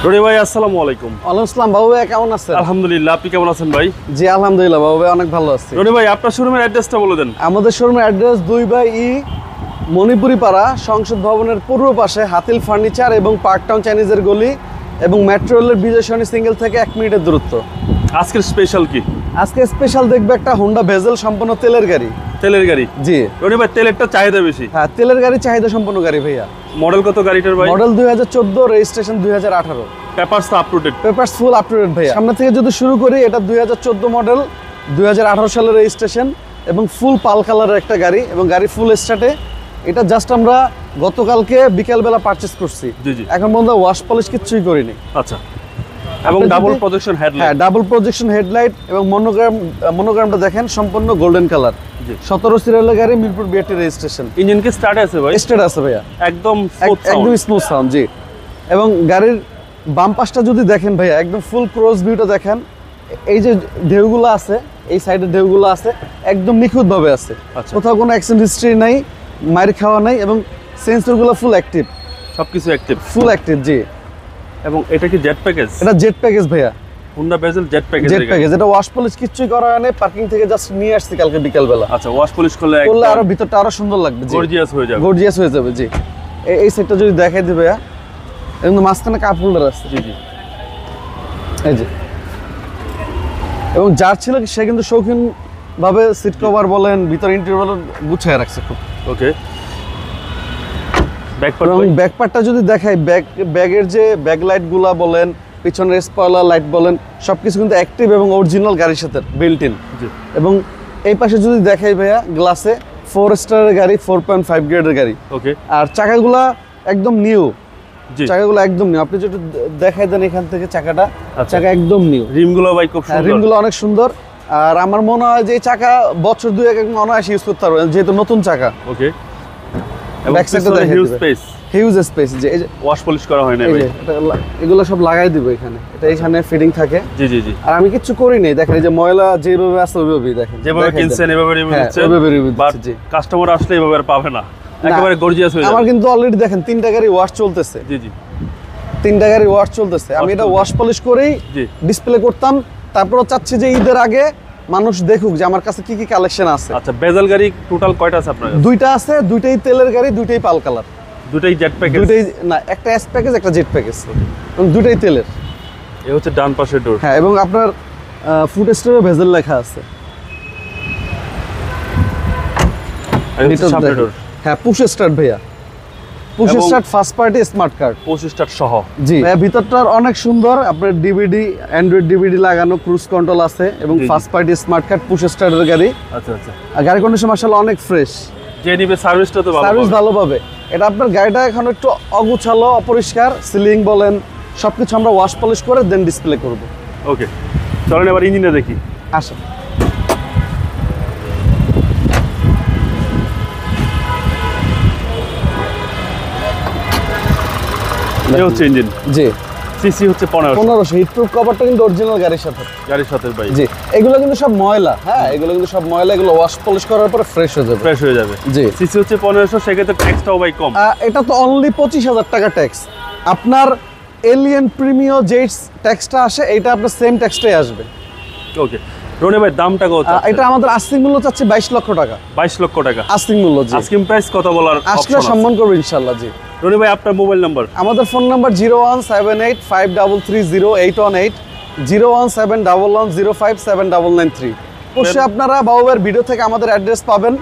রনি ভাই আসসালামু আলাইকুম। ওয়ালাইকুম আসসালাম। বাবু ভাই কেমন আছেন? আলহামদুলিল্লাহ, আপনি কেমন আছেন ভাই? জি আলহামদুলিল্লাহ বাবু ভাই অনেক ভালো আছি। রনি ভাই আপনার শোরুমের অ্যাড্রেসটা বলে দেন। আমাদের শোরুমের অ্যাড্রেস 2/E মণিপুরি পাড়া, সংসদ ভবনের পূর্ব পাশে হাতিল ফার্নিচার এবং পার্ক টাউন চাইনিজের গলি এবং মেট্রো রেলের বিজয় সরণি সিঙ্গেল থেকে 1 মিনিটের দূরত্ব। আজকের স্পেশাল কি? আজকে স্পেশাল দেখবে একটা হোন্ডা ভেজেল সম্পন্ন তেলের গাড়ি। তেলের গাড়ি? জি রনি ভাই তেলেরটা চাহিদা বেশি। হ্যাঁ, তেলের গাড়ি চাহিদা সম্পন্ন গাড়ি ভাইয়া। মডেল কত গাড়িটার ভাই? Model 2014, registration 2018। পেপারস তো up to date? Papers full up to date ভাইয়া। সামনে থেকে যদি শুরু করি, এটা 2014 মডেল, 2018 সালের রেজিস্ট্রেশন এবং ফুল পাল কালারের একটা গাড়ি এবং গাড়ি ফুল স্টার্টে। এটা জাস্ট আমরা গতকালকে বিকেলবেলা পারচেজ করছি। জি জি। এখন পর্যন্ত ওয়াশ পলিশ কিচ্ছুই করিনি। আচ্ছা, এবং ডাবল প্রজেকশন হেডলাইট? হ্যাঁ, ডাবল প্রজেকশন হেডলাইট এবং মনোগ্রামটা দেখেন সম্পূর্ণ গোল্ডেন কালার। জি। 17 সিরিয়ালের গাড়ি, মিরপুর বিআরটি রেজিস্ট্রেশন। ইঞ্জিন কি স্টার্ট আছে ভাই? স্টার্ট আছে ভাইয়া, একদম একদম স্মুথ সাউন্ড। জি, এবং গাড়ির বাম পাশটা যদি দেখেন ভাইয়া, একদম ফুল ক্রস ভিউটা দেখেন। এই যে ঢেউগুলো আছে, এই সাইডে ঢেউগুলো আছে, একদম নিখুঁতভাবে আছে। আচ্ছা। কোথাও কোনো অ্যাক্সিডেন্ট হিস্ট্রি নাই, মাইর খাওয়া নাই এবং সেন্সরগুলো ফুল অ্যাক্টিভ। সবকিছু অ্যাক্টিভ? ফুল অ্যাক্টিভ, জি। এবং এটা কি জেট প্যাকেজ? এটা জেট প্যাকেজ ভাইয়া, Honda bezel jet package. Jet package. এটা ওয়াশ পলিশ কিচ্ছুই করা হয়নি, পার্কিং থেকে জাস্ট নিয়ে আসছি কালকে বিকালবেলা। আচ্ছা, ওয়াশ পলিশ করলে আরো ভিতরটা আরো সুন্দর লাগবে, গর্জিয়াস হয়ে যাবে। গর্জিয়াস হয়ে যাবে, জি। এই সেটটা যদি দেখাই দিবে ভাইয়া, এবং মাঝখানে কাপ হোল্ডার আছে। জি জি। এই যে, এবং যার ছিল সে কিন্তু শৌখিন ভাবে সিট কভার বলেন, ভিতর ইন্টেরিয়র বলেন গুছিয়ে রাখছে খুব। ওকে। এবং ব্যাকপার্টটা যদি দেখাই, ব্যাগের যে ব্যাক লাইট গুলা বলেন, পিছনের স্পয়লার লাইট বলেন, সবকিছু কিন্তু অ্যাক্টিভ এবং অরিজিনাল গাড়ির সাথে বিল্ট ইন। এবং এই পাশে যদি দেখাই ভাইয়া, গ্লাসে 4 স্টারের গাড়ি, 4.5 গ্রেডের গাড়ি। ওকে। আর চাকাগুলা একদম নিউ। জি, চাকাগুলো একদম নিউ। আপনি যেটা দেখাই দেন এখান থেকে চাকাটা, চাকা একদম নিউ। রিমগুলো ভাই খুব সুন্দর। রিমগুলো অনেক সুন্দর। আর আমার মনে হয় যে এই চাকা বছর 2-1 অনায়াসে ইউজ করতে পারবেন, যেহেতু নতুন চাকা। ওকে। ব্যাক সাইডে দেখেন, হিউজ স্পেস। Huge space. যে এই যে ওয়াশ পলিশ করা হয় না ভাই? এগুলো সব লাগাই দিব এখানে, এটা এখানে ফিটিং থাকে। জি জি জি। আর আমি কিছু করি নাই, দেখেন এই যে ময়লা যেভাবে আছে ওইভাবেই দেখেন, যেভাবে কিনছেন এভাবে রিভিউ দিচ্ছেন। ওইভাবে রিভিউ দিচ্ছি, জি। কাস্টমার আসলে এভাবে আর পাবে না, একেবারে গর্জিয়াস হয়ে যাবে। আমার কিন্তু অলরেডি দেখেন 3টা গাড়ি ওয়াশ চলতেছে। জি জি। 3টা গাড়ি ওয়াশ চলতেছে। আমি এটা ওয়াশ পলিশ করেই ডিসপ্লে করতাম। তারপরও চাচ্ছি যে ঈদের আগে মানুষ দেখুক যে আমার কাছে কি কি কালেকশন আছে। আচ্ছা, বেজেল গাড়ি টোটাল কয়টা আছে আপনার কাছে? 2টা আছে, 2টাই তেলের গাড়ি, 2টাই পাল কালার। 2টাই জেট প্যাকেজ? 2টাই না, একটা এস প্যাকেজ, একটা জেট প্যাকেজ, এবং 2টাই তেলের। এই হচ্ছে ডান পাশের ডোর। হ্যাঁ, এবং আপনার ফুট স্টারে ভেজেল লেখা আছে। সামনের ডোর। হ্যাঁ, পুশ স্টার্ট ভাইয়া, push start first party smart card, push start সহ। জি ভাইয়া, ভিতরটা অনেক সুন্দর। আপনার ডিভিডি, অ্যান্ড্রয়েড ডিভিডি লাগানো, ক্রুজ কন্ট্রোল আছে এবং first party smart card, push স্টার্টের গাড়ি। আচ্ছা আচ্ছা। আর গাড়ি কন্ডিশন মাশাআল্লাহ অনেক ফ্রেশ। যে নিবে সার্ভিসটা তো ভালো, সার্ভিস ভালো পাবে। এটা আপনার গাড়িটা এখন একটু অগুছালো, অপরিষ্কার, সিলিং বলেন সবকিছু আমরা ওয়াশ পলিশ করে দেন ডিসপ্লে করব। ওকে, চলেন এবার ইঞ্জিনটা দেখি। আসেন। এই হচ্ছে ইঞ্জিন। জি। সিসি হচ্ছে 1500। হিটপ্রুফ কভারটা কিন্তু অরিজিনাল গাড়ির সাথে। গাড়ির সাথে ভাই? জি। এগুলো কিন্তু সব ময়লা। হ্যাঁ, এগুলো কিন্তু সব ময়লা, এগুলো ওয়াশ পলিশ করার পরে ফ্রেশ হয়ে যাবে। ফ্রেশ হয়ে যাবে। জি। সিসি হচ্ছে 1500, সেক্ষেত্রে ট্যাক্সটাও ভাই কম। এটা তো অনলি 25,000 টাকা ট্যাক্স। আপনার এলিয়েন প্রিমিও জেটস ট্যাক্সটা আসে, এটা আপনার সেম ট্যাক্সটাই আসবে। ওকে। রনি ভাই দামটা কত? এটা আমাদের আস্তিং মূল্য চাচ্ছি 22 লক্ষ টাকা। 22 লক্ষ টাকা আস্তিং মূল্য, জি। আস্কিং প্রাইস কত বলার আসলে সম্মান করব ইনশাআল্লাহ, জি। রনি ভাই আপনার মোবাইল নাম্বার? আমাদের ফোন নাম্বার 01785330818, 01711057993। অবশ্যই আপনারা বাবুবাইয়ের ভিডিও থেকে আমাদের অ্যাড্রেস পাবেন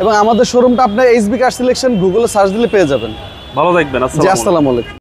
এবং আমাদের শোরুমটা আপনার এইচবি কার সিলেকশন গুগলে সার্চ দিলে পেয়ে যাবেন। ভালো থাকবেন। আসসালামু আলাইকুম।